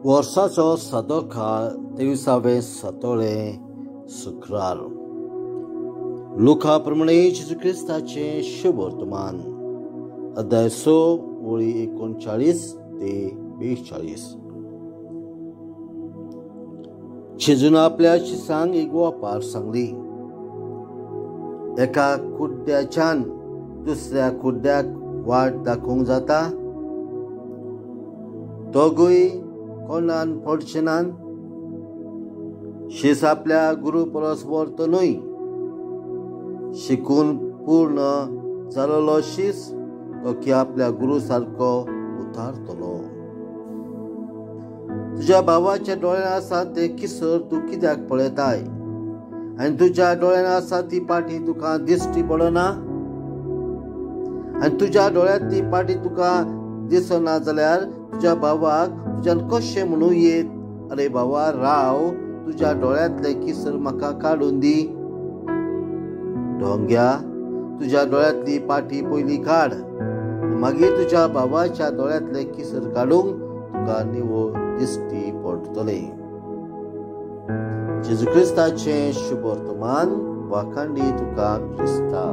वर्साचो सादो काळ 23वें सातोळें शुक्रार. लुका प्रमाणे जेजू क्रिस्ताचें शुभ वर्तमान, अध्याय 6 वळी 39 ते 42. जेजून आपल्या शिसांक एक वापार सांगली. एका कुड्ड्याच्यान दुसऱ्या कुड्ड्याक वाट दाखोवंक जाता. दोगूय कोणान पडचे नान. शीस आपल्या गुरू परस वर्तनूय. शिकून पूर्ण जालोलो शीस तो की आपल्या गुरू सारको उतारतलो. तुझ्या भावाच्या डोळ्यान आसा ते किसर तूं कित्याक पळयताय, आनी तुज्या डोळ्यान आसा ती पाटी तुका दिश्टी पडना. आनी तुज्या डोळ्यांतली पाटी तुका दिसना जाल्यार तुज्या भावाक तुज्यान कशें म्हणूं येत, अरे भावा राव, तुज्या डोळ्यांतले किसर म्हाका काडून दी. ढोंग्या, तुज्या डोळ्यांतली पाटी पयली काड, मागीर तुज्या भावाच्या डोळ्यांतले किसर काडूंक तुका निवळ दिश्टी पडटले. जेजू क्रिस्ताचें शुभ वर्तमान. वाखांडी तुका क्रिस्ता.